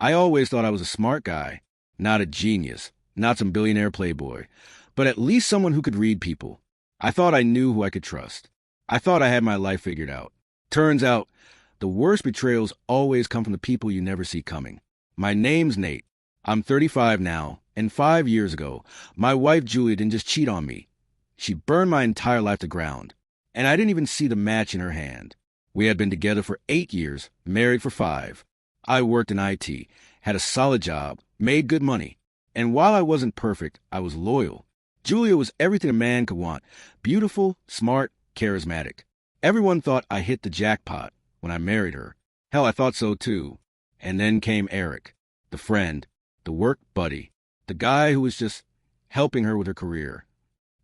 I always thought I was a smart guy, not a genius, not some billionaire playboy, but at least someone who could read people. I thought I knew who I could trust. I thought I had my life figured out. Turns out, the worst betrayals always come from the people you never see coming. My name's Nate. I'm 35 now, and 5 years ago, my wife Julia didn't just cheat on me. She burned my entire life to ground, and I didn't even see the match in her hand. We had been together for 8 years, married for 5. I worked in IT, had a solid job, made good money. And while I wasn't perfect, I was loyal. Julia was everything a man could want. Beautiful, smart, charismatic. Everyone thought I hit the jackpot when I married her. Hell, I thought so too. And then came Eric, the friend, the work buddy, the guy who was just helping her with her career.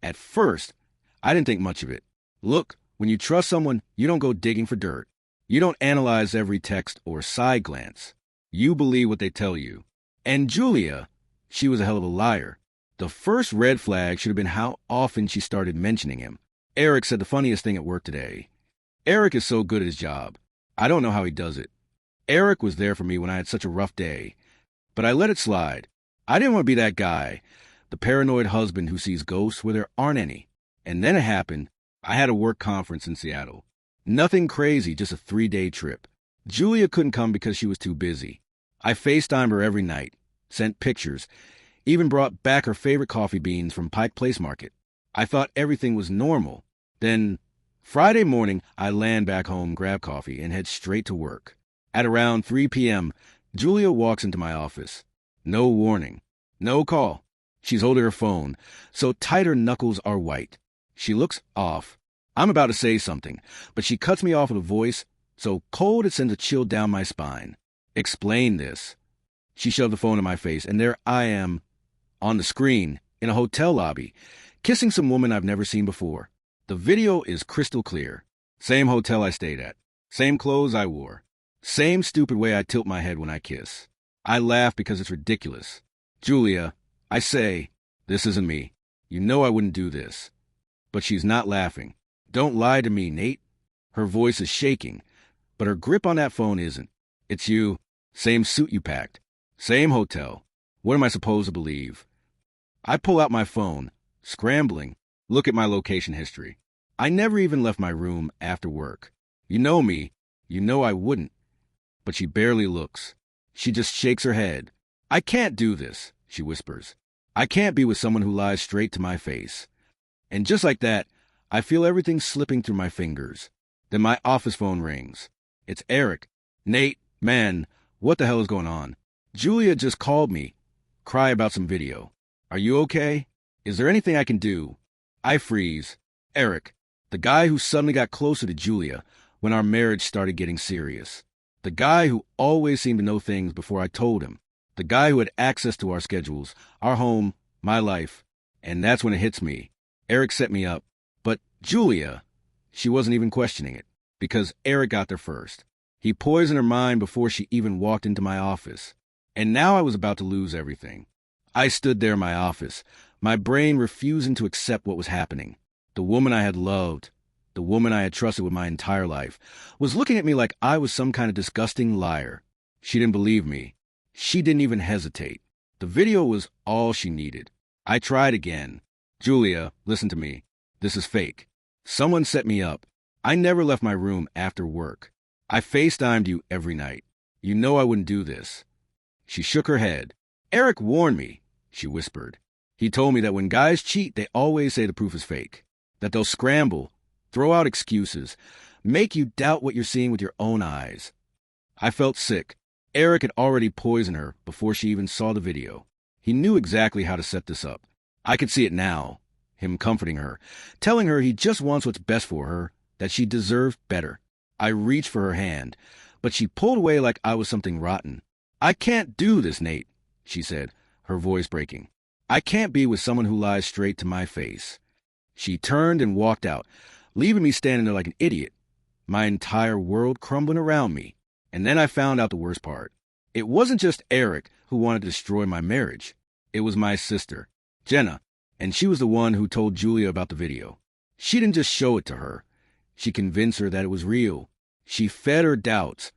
At first, I didn't think much of it. Look, when you trust someone, you don't go digging for dirt. You don't analyze every text or side glance. You believe what they tell you. And Julia, she was a hell of a liar. The first red flag should have been how often she started mentioning him. Eric said the funniest thing at work today. Eric is so good at his job. I don't know how he does it. Eric was there for me when I had such a rough day. But I let it slide. I didn't want to be that guy, the paranoid husband who sees ghosts where there aren't any. And then it happened. I had a work conference in Seattle. Nothing crazy, just a 3-day trip. Julia couldn't come because she was too busy. I FaceTimed her every night, sent pictures, even brought back her favorite coffee beans from Pike Place Market. I thought everything was normal. Then, Friday morning, I land back home, grab coffee, and head straight to work. At around 3 p.m., Julia walks into my office. No warning. No call. She's holding her phone, so tight her knuckles are white. She looks off. I'm about to say something, but she cuts me off with a voice so cold it sends a chill down my spine. Explain this. She shoved the phone in my face, and there I am, on the screen, in a hotel lobby, kissing some woman I've never seen before. The video is crystal clear. Same hotel I stayed at. Same clothes I wore. Same stupid way I tilt my head when I kiss. I laugh because it's ridiculous. Julia, I say, this isn't me. You know I wouldn't do this. But she's not laughing. Don't lie to me, Nate. Her voice is shaking, but her grip on that phone isn't. It's you. Same suit you packed. Same hotel. What am I supposed to believe? I pull out my phone, scrambling, look at my location history. I never even left my room after work. You know me. You know I wouldn't. But she barely looks. She just shakes her head. I can't do this, she whispers. I can't be with someone who lies straight to my face. And just like that, I feel everything slipping through my fingers. Then my office phone rings. It's Eric. Nate, man, what the hell is going on? Julia just called me. Cry about some video. Are you okay? Is there anything I can do? I freeze. Eric, the guy who suddenly got closer to Julia when our marriage started getting serious. The guy who always seemed to know things before I told him. The guy who had access to our schedules, our home, my life. And that's when it hits me. Eric set me up. But Julia, she wasn't even questioning it, because Eric got there first. He poisoned her mind before she even walked into my office. And now I was about to lose everything. I stood there in my office, my brain refusing to accept what was happening. The woman I had loved, the woman I had trusted with my entire life, was looking at me like I was some kind of disgusting liar. She didn't believe me. She didn't even hesitate. The video was all she needed. I tried again. Julia, listen to me. This is fake. Someone set me up. I never left my room after work. I FaceTimed you every night. You know I wouldn't do this. She shook her head. Eric warned me, she whispered. He told me that when guys cheat, they always say the proof is fake. That they'll scramble, throw out excuses, make you doubt what you're seeing with your own eyes. I felt sick. Eric had already poisoned her before she even saw the video. He knew exactly how to set this up. I could see it now, him comforting her, telling her he just wants what's best for her, that she deserved better. I reached for her hand, but she pulled away like I was something rotten. I can't do this, Nate, she said, her voice breaking. I can't be with someone who lies straight to my face. She turned and walked out, leaving me standing there like an idiot, my entire world crumbling around me. And then I found out the worst part. It wasn't just Eric who wanted to destroy my marriage. It was my sister, Jenna, and she was the one who told Julia about the video. She didn't just show it to her. She convinced her that it was real. She fed her doubts.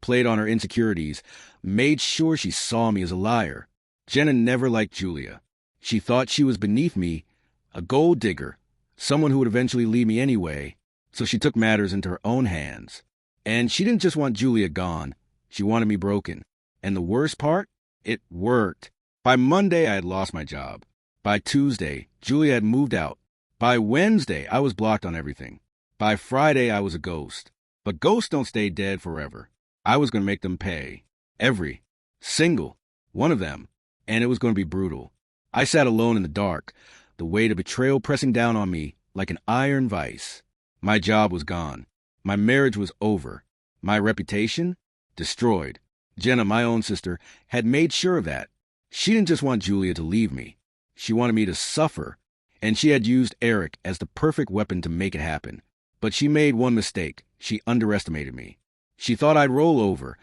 played on her insecurities, made sure she saw me as a liar. Jenna never liked Julia. She thought she was beneath me, a gold digger, someone who would eventually leave me anyway, so she took matters into her own hands. And she didn't just want Julia gone, she wanted me broken. And the worst part? It worked. By Monday, I had lost my job. By Tuesday, Julia had moved out. By Wednesday, I was blocked on everything. By Friday, I was a ghost. But ghosts don't stay dead forever. I was going to make them pay. Every single one of them. And it was going to be brutal. I sat alone in the dark, the weight of betrayal pressing down on me like an iron vice. My job was gone. My marriage was over. My reputation? Destroyed. Jenna, my own sister, had made sure of that. She didn't just want Julia to leave me. She wanted me to suffer. And she had used Eric as the perfect weapon to make it happen. But she made one mistake. She underestimated me. She thought I'd roll over,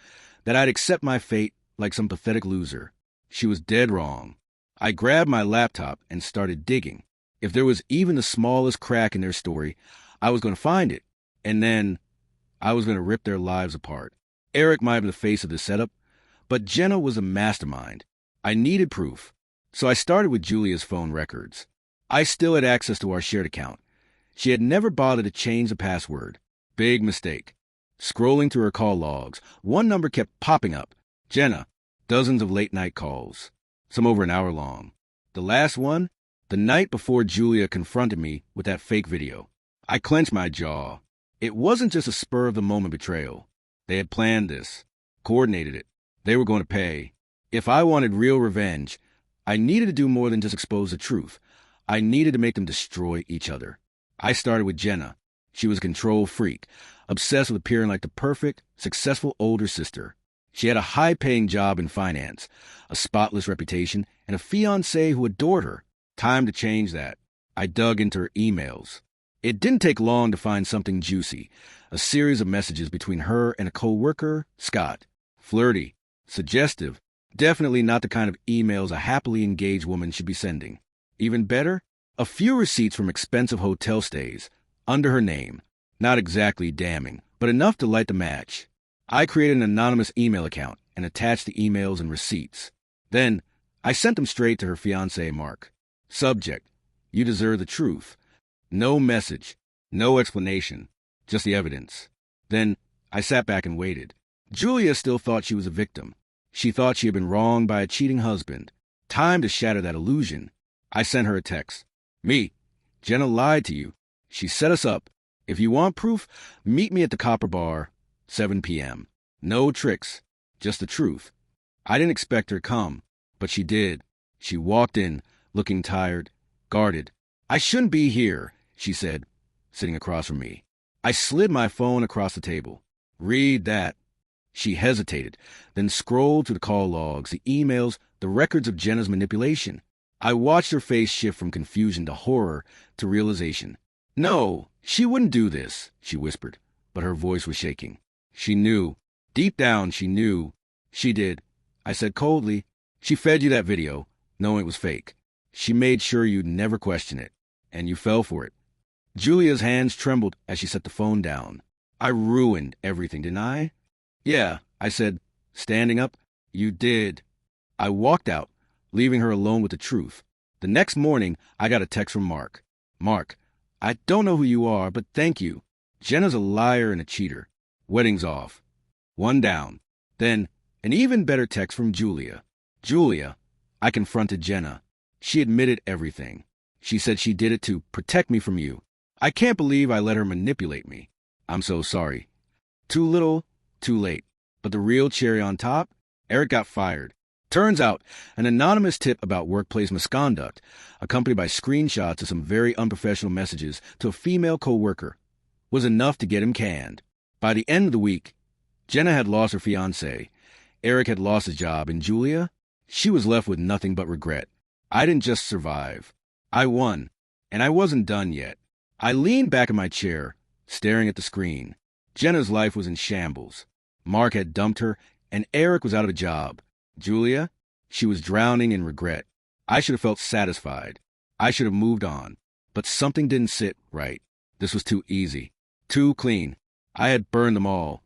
that I'd accept my fate like some pathetic loser. She was dead wrong. I grabbed my laptop and started digging. If there was even the smallest crack in their story, I was going to find it. And then I was going to rip their lives apart. Eric might have been the face of the setup, but Jenna was a mastermind. I needed proof. So I started with Julia's phone records. I still had access to our shared account. She had never bothered to change the password. Big mistake. Scrolling through her call logs, one number kept popping up. Jenna. Dozens of late-night calls. Some over an hour long. The last one, the night before Julia confronted me with that fake video. I clenched my jaw. It wasn't just a spur-of-the-moment betrayal. They had planned this, coordinated it. They were going to pay. If I wanted real revenge, I needed to do more than just expose the truth. I needed to make them destroy each other. I started with Jenna. She was a control freak, obsessed with appearing like the perfect, successful older sister. She had a high-paying job in finance, a spotless reputation, and a fiancé who adored her. Time to change that. I dug into her emails. It didn't take long to find something juicy, a series of messages between her and a co-worker, Scott. Flirty, suggestive, definitely not the kind of emails a happily engaged woman should be sending. Even better, a few receipts from expensive hotel stays, under her name. Not exactly damning, but enough to light the match. I created an anonymous email account and attached the emails and receipts. Then, I sent them straight to her fiancé, Mark. Subject: you deserve the truth. No message, no explanation, just the evidence. Then, I sat back and waited. Julia still thought she was a victim. She thought she had been wronged by a cheating husband. Time to shatter that illusion. I sent her a text. Me. Jenna lied to you. She set us up. If you want proof, meet me at the Copper Bar, 7 p.m. No tricks, just the truth. I didn't expect her to come, but she did. She walked in, looking tired, guarded. I shouldn't be here, she said, sitting across from me. I slid my phone across the table. Read that. She hesitated, then scrolled through the call logs, the emails, the records of Jenna's manipulation. I watched her face shift from confusion to horror to realization. No, she wouldn't do this, she whispered, but her voice was shaking. She knew. Deep down, she knew. She did. I said coldly. She fed you that video, knowing it was fake. She made sure you'd never question it, and you fell for it. Julia's hands trembled as she set the phone down. I ruined everything, didn't I? Yeah, I said, standing up. You did. I walked out, leaving her alone with the truth. The next morning, I got a text from Mark. Mark, I don't know who you are, but thank you. Jenna's a liar and a cheater. Wedding's off. One down. Then, an even better text from Julia. Julia, I confronted Jenna. She admitted everything. She said she did it to protect me from you. I can't believe I let her manipulate me. I'm so sorry. Too little, too late. But the real cherry on top? Eric got fired. Turns out, an anonymous tip about workplace misconduct, accompanied by screenshots of some very unprofessional messages to a female co-worker, was enough to get him canned. By the end of the week, Jenna had lost her fiancé, Eric had lost his job, and Julia, she was left with nothing but regret. I didn't just survive. I won, and I wasn't done yet. I leaned back in my chair, staring at the screen. Jenna's life was in shambles. Mark had dumped her, and Eric was out of a job. Julia, she was drowning in regret. I should have felt satisfied. I should have moved on. But something didn't sit right. This was too easy. Too clean. I had burned them all.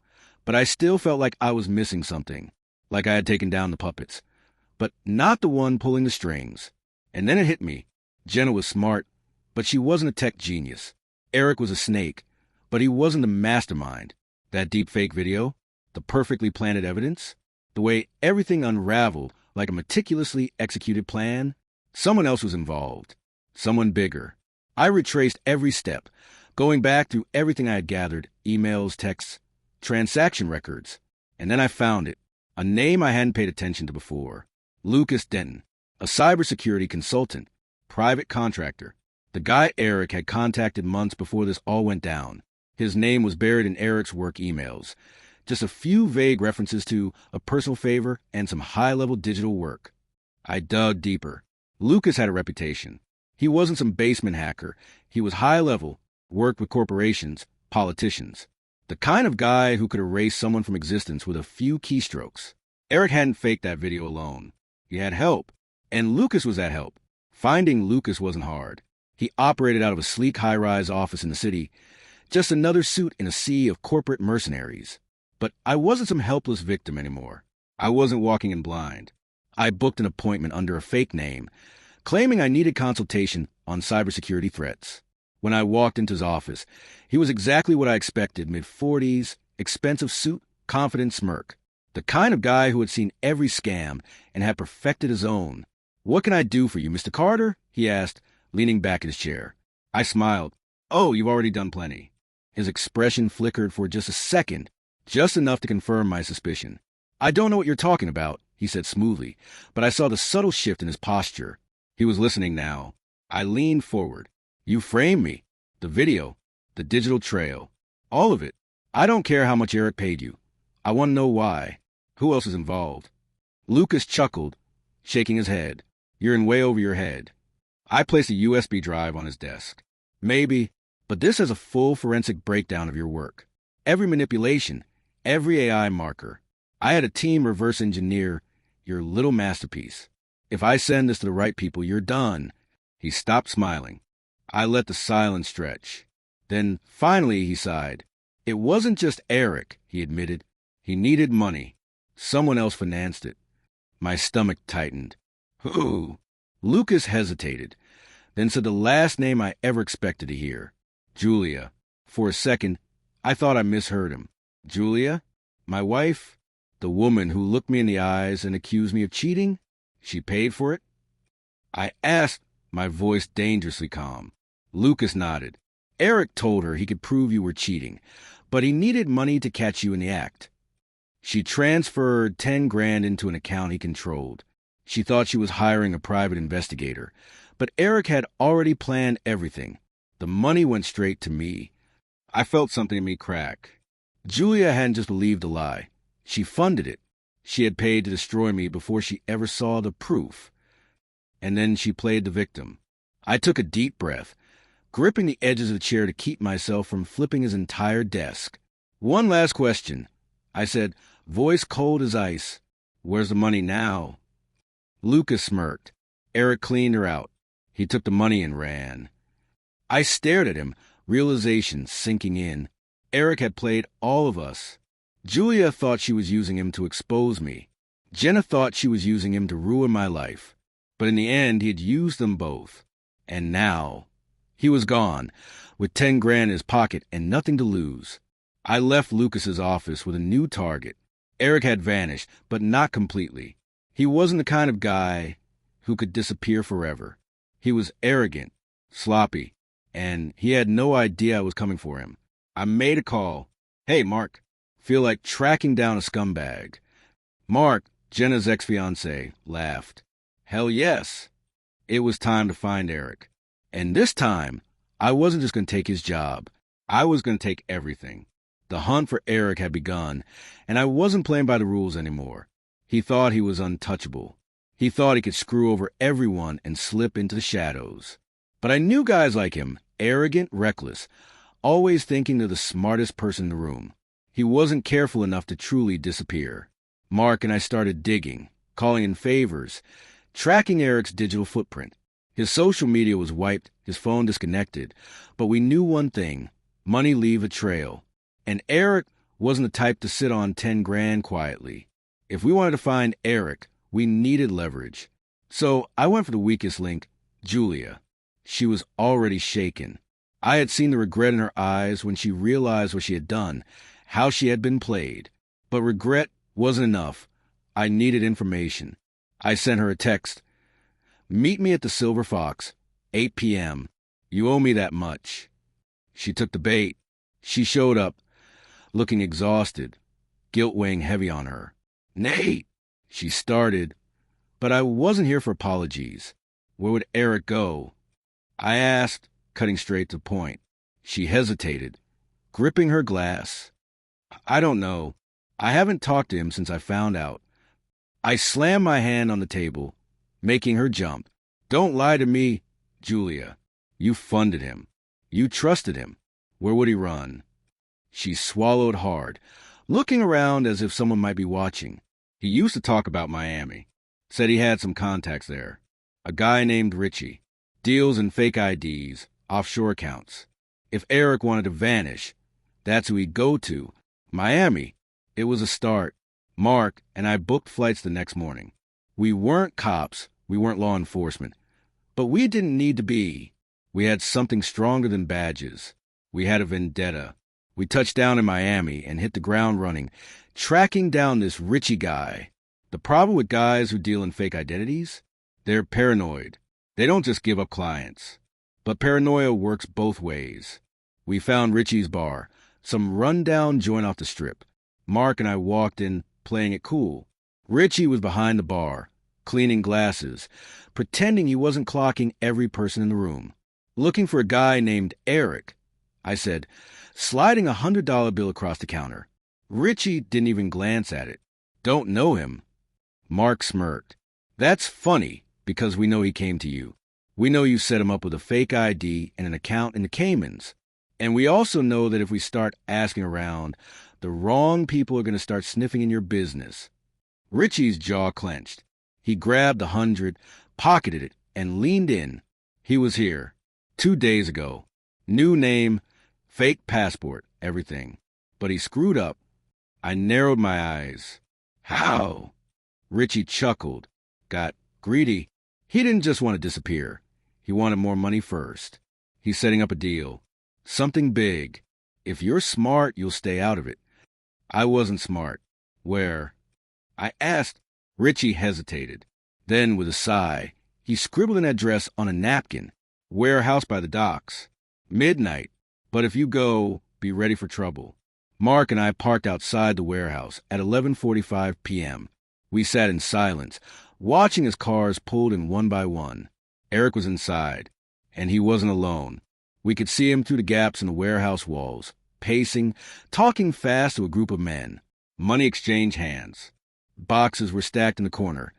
but I still felt like I was missing something, like I had taken down the puppets, but not the one pulling the strings. And then it hit me. Jenna was smart, but she wasn't a tech genius. Eric was a snake, but he wasn't a mastermind. That deepfake video, the perfectly planted evidence, the way everything unraveled like a meticulously executed plan, someone else was involved. Someone bigger. I retraced every step, going back through everything I had gathered, emails, texts, transaction records. And then I found it, a name I hadn't paid attention to before. Lucas Denton, a cybersecurity consultant, private contractor. The guy Eric had contacted months before this all went down. His name was buried in Eric's work emails. Just a few vague references to a personal favor and some high-level digital work. I dug deeper. Lucas had a reputation. He wasn't some basement hacker. He was high-level, worked with corporations, politicians. The kind of guy who could erase someone from existence with a few keystrokes. Eric hadn't faked that video alone. He had help, and Lucas was that help. Finding Lucas wasn't hard. He operated out of a sleek high-rise office in the city, just another suit in a sea of corporate mercenaries. But I wasn't some helpless victim anymore. I wasn't walking in blind. I booked an appointment under a fake name, claiming I needed consultation on cybersecurity threats. When I walked into his office, he was exactly what I expected, mid-40s, expensive suit, confident smirk. The kind of guy who had seen every scam and had perfected his own. "What can I do for you, Mr. Carter?" he asked, leaning back in his chair. I smiled. "Oh, you've already done plenty." His expression flickered for just a second, just enough to confirm my suspicion. "I don't know what you're talking about," he said smoothly, but I saw the subtle shift in his posture. He was listening now. I leaned forward. "You framed me. The video, the digital trail, all of it. I don't care how much Eric paid you. I want to know why. Who else is involved?" Lucas chuckled, shaking his head. "You're in way over your head." I placed a USB drive on his desk. "Maybe, but this has a full forensic breakdown of your work. Every manipulation, every AI marker. I had a team reverse engineer your little masterpiece. If I send this to the right people, you're done." He stopped smiling. I let the silence stretch. Then, finally, he sighed. "It wasn't just Eric," he admitted. "He needed money. Someone else financed it." My stomach tightened. "Who?" Lucas hesitated, then said the last name I ever expected to hear. "Julia." For a second, I thought I misheard him. "Julia? My wife? The woman who looked me in the eyes and accused me of cheating? She paid for it?" I asked, my voice dangerously calm. Lucas nodded. "Eric told her he could prove you were cheating, but he needed money to catch you in the act. She transferred 10 grand into an account he controlled. She thought she was hiring a private investigator, but Eric had already planned everything. The money went straight to me." I felt something in me crack. Julia hadn't just believed the lie. She funded it. She had paid to destroy me before she ever saw the proof. And then she played the victim. I took a deep breath, gripping the edges of the chair to keep myself from flipping his entire desk. "One last question," I said, voice cold as ice. "Where's the money now?" Lucas smirked. "Eric cleaned her out. He took the money and ran." I stared at him, realization sinking in. Eric had played all of us. Julia thought she was using him to expose me. Jenna thought she was using him to ruin my life. But in the end, he had used them both. And now, he was gone, with 10 grand in his pocket and nothing to lose. I left Lucas's office with a new target. Eric had vanished, but not completely. He wasn't the kind of guy who could disappear forever. He was arrogant, sloppy, and he had no idea I was coming for him. I made a call. "Hey, Mark. Feel like tracking down a scumbag." Mark, Jenna's ex-fiancé, laughed. "Hell yes." It was time to find Eric. And this time, I wasn't just going to take his job. I was going to take everything. The hunt for Eric had begun, and I wasn't playing by the rules anymore. He thought he was untouchable. He thought he could screw over everyone and slip into the shadows. But I knew guys like him, arrogant, reckless, always thinking they're the smartest person in the room. He wasn't careful enough to truly disappear. Mark and I started digging, calling in favors, tracking Eric's digital footprint. His social media was wiped, his phone disconnected, but we knew one thing: money leave a trail. And Eric wasn't the type to sit on 10 grand quietly. If we wanted to find Eric, we needed leverage. So I went for the weakest link, Julia. She was already shaken. I had seen the regret in her eyes when she realized what she had done, how she had been played. But regret wasn't enough. I needed information. I sent her a text. Meet me at the Silver Fox, 8 p.m. You owe me that much. She took the bait. She showed up, looking exhausted, guilt weighing heavy on her. Nate, she started, but I wasn't here for apologies. Where would Eric go? I asked, cutting straight to the point. She hesitated, gripping her glass. I don't know. I haven't talked to him since I found out. I slammed my hand on the table, making her jump. Don't lie to me, Julia. You funded him. You trusted him. Where would he run? She swallowed hard, looking around as if someone might be watching. He used to talk about Miami. Said he had some contacts there. A guy named Richie. Deals in fake IDs, offshore accounts. If Eric wanted to vanish, that's who he'd go to. Miami. It was a start. Mark and I booked flights the next morning. We weren't cops. We weren't law enforcement. But we didn't need to be. We had something stronger than badges. We had a vendetta. We touched down in Miami and hit the ground running, tracking down this Richie guy. The problem with guys who deal in fake identities? They're paranoid. They don't just give up clients. But paranoia works both ways. We found Richie's bar, some rundown joint off the strip. Mark and I walked in, playing it cool. Richie was behind the bar, cleaning glasses, pretending he wasn't clocking every person in the room. Looking for a guy named Eric. I said, sliding a $100 bill across the counter. Richie didn't even glance at it. Don't know him. Mark smirked. That's funny, because we know he came to you. We know you set him up with a fake ID and an account in the Caymans. And we also know that if we start asking around, the wrong people are going to start sniffing in your business. Richie's jaw clenched. He grabbed the 100, pocketed it, and leaned in. He was here. 2 days ago. New name, fake passport, everything. But he screwed up. I narrowed my eyes. How? Richie chuckled. Got greedy. He didn't just want to disappear. He wanted more money first. He's setting up a deal. Something big. If you're smart, you'll stay out of it. I wasn't smart. Where? I asked. Richie hesitated. Then, with a sigh, he scribbled an address on a napkin. Warehouse by the docks. Midnight. But if you go, be ready for trouble. Mark and I parked outside the warehouse at 11:45 p.m. We sat in silence, watching as cars pulled in one by one. Eric was inside, and he wasn't alone. We could see him through the gaps in the warehouse walls, pacing, talking fast to a group of men. Money exchange hands. Boxes were stacked in the corner.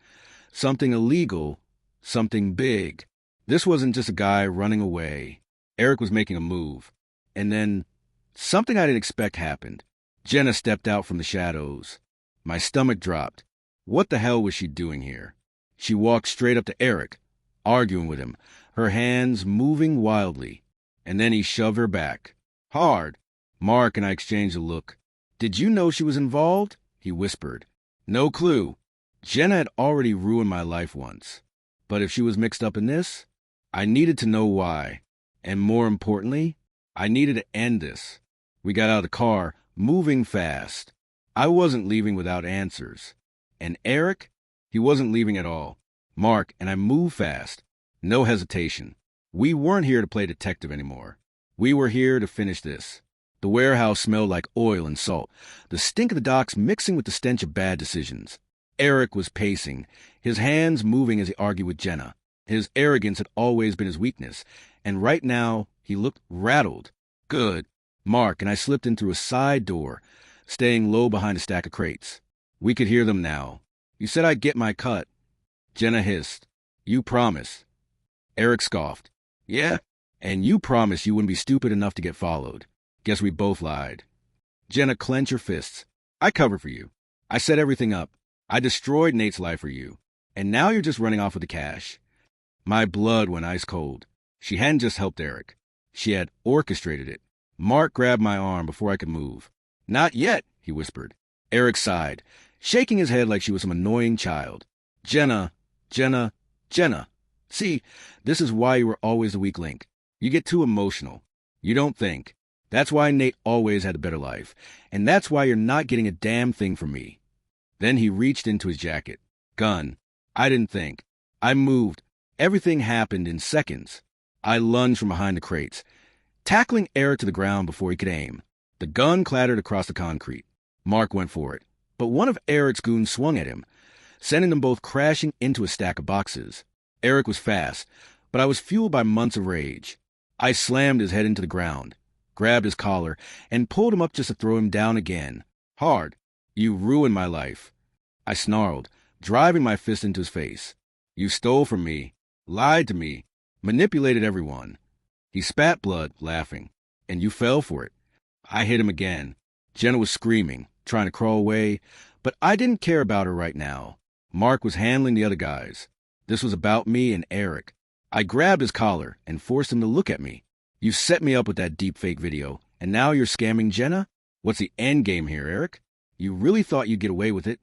Something illegal, something big. This wasn't just a guy running away. Eric was making a move. And then, something I didn't expect happened. Jenna stepped out from the shadows. My stomach dropped. What the hell was she doing here? She walked straight up to Eric, arguing with him, her hands moving wildly. And then he shoved her back. Hard. Mark and I exchanged a look. Did you know she was involved? He whispered. No clue. Jenna had already ruined my life once. But if she was mixed up in this, I needed to know why. And more importantly, I needed to end this. We got out of the car, moving fast. I wasn't leaving without answers. And Eric? He wasn't leaving at all. Mark and I moved fast. No hesitation. We weren't here to play detective anymore. We were here to finish this. The warehouse smelled like oil and salt, the stink of the docks mixing with the stench of bad decisions. Eric was pacing, his hands moving as he argued with Jenna. His arrogance had always been his weakness, and right now he looked rattled. Good. Mark and I slipped in through a side door, staying low behind a stack of crates. We could hear them now. You said I'd get my cut. Jenna hissed. You promised. Eric scoffed. Yeah? And you promised you wouldn't be stupid enough to get followed. Guess we both lied. Jenna, clench your fists. I covered for you. I set everything up. I destroyed Nate's life for you. And now you're just running off with the cash. My blood went ice cold. She hadn't just helped Eric. She had orchestrated it. Mark grabbed my arm before I could move. Not yet, he whispered. Eric sighed, shaking his head like she was some annoying child. Jenna, Jenna, Jenna. See, this is why you were always the weak link. You get too emotional. You don't think. That's why Nate always had a better life. And that's why you're not getting a damn thing from me. Then he reached into his jacket. Gun. I didn't think. I moved. Everything happened in seconds. I lunged from behind the crates, tackling Eric to the ground before he could aim. The gun clattered across the concrete. Mark went for it, but one of Eric's goons swung at him, sending them both crashing into a stack of boxes. Eric was fast, but I was fueled by months of rage. I slammed his head into the ground, grabbed his collar, and pulled him up just to throw him down again. Hard. You ruined my life. I snarled, driving my fist into his face. You stole from me, lied to me, manipulated everyone. He spat blood, laughing. And you fell for it. I hit him again. Jenna was screaming, trying to crawl away, but I didn't care about her right now. Mark was handling the other guys. This was about me and Eric. I grabbed his collar and forced him to look at me. You set me up with that deepfake video, and now you're scamming Jenna? What's the end game here, Eric? You really thought you'd get away with it?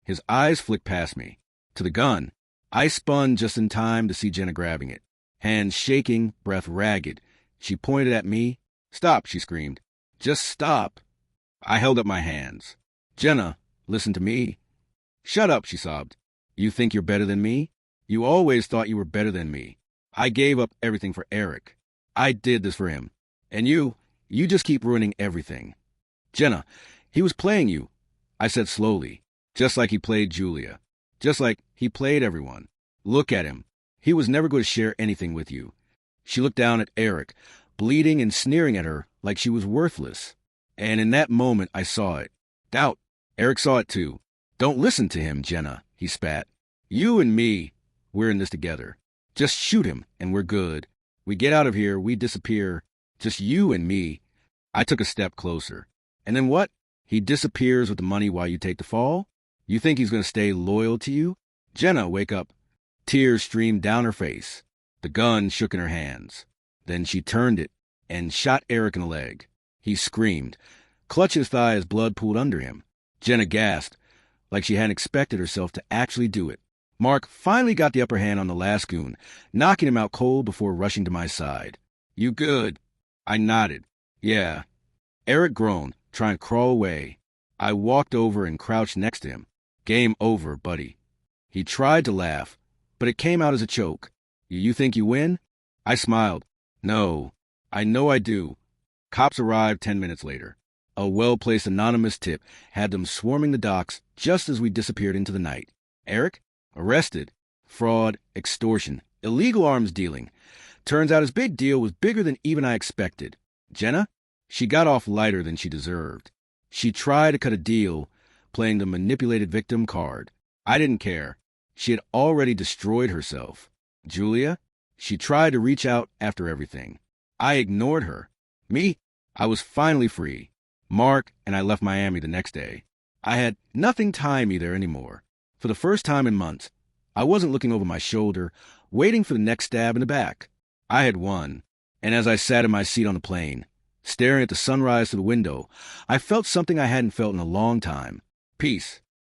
His eyes flicked past me, to the gun. I spun just in time to see Jenna grabbing it. Hands shaking, breath ragged. She pointed at me. Stop, she screamed. Just stop. I held up my hands. Jenna, listen to me. Shut up, she sobbed. You think you're better than me? You always thought you were better than me. I gave up everything for Eric. I did this for him. And you just keep ruining everything. Jenna, he was playing you, I said slowly, just like he played Julia, just like he played everyone. Look at him. He was never going to share anything with you. She looked down at Eric, bleeding and sneering at her like she was worthless. And in that moment, I saw it. Doubt. Eric saw it too. Don't listen to him, Jenna, he spat. You and me, we're in this together. Just shoot him, and we're good. We get out of here, we disappear. Just you and me. I took a step closer. And then what? He disappears with the money while you take the fall? You think he's going to stay loyal to you? Jenna, wake up. Tears streamed down her face. The gun shook in her hands. Then she turned it and shot Eric in the leg. He screamed, clutched his thigh as blood pooled under him. Jenna gasped, like she hadn't expected herself to actually do it. Mark finally got the upper hand on the last goon, knocking him out cold before rushing to my side. You good? I nodded. Yeah. Eric groaned, trying to crawl away. I walked over and crouched next to him. Game over, buddy. He tried to laugh, but it came out as a choke. You think you win? I smiled. No, I know I do. Cops arrived 10 minutes later. A well-placed anonymous tip had them swarming the docks just as we disappeared into the night. Eric? Arrested. Fraud, extortion, illegal arms dealing. Turns out his big deal was bigger than even I expected. Jenna? She got off lighter than she deserved. She tried to cut a deal, playing the manipulated victim card. I didn't care. She had already destroyed herself. Julia? She tried to reach out after everything. I ignored her. Me? I was finally free. Mark and I left Miami the next day. I had nothing tying me there anymore. For the first time in months, I wasn't looking over my shoulder, waiting for the next stab in the back. I had won. And as I sat in my seat on the plane, staring at the sunrise through the window, I felt something I hadn't felt in a long time. Peace.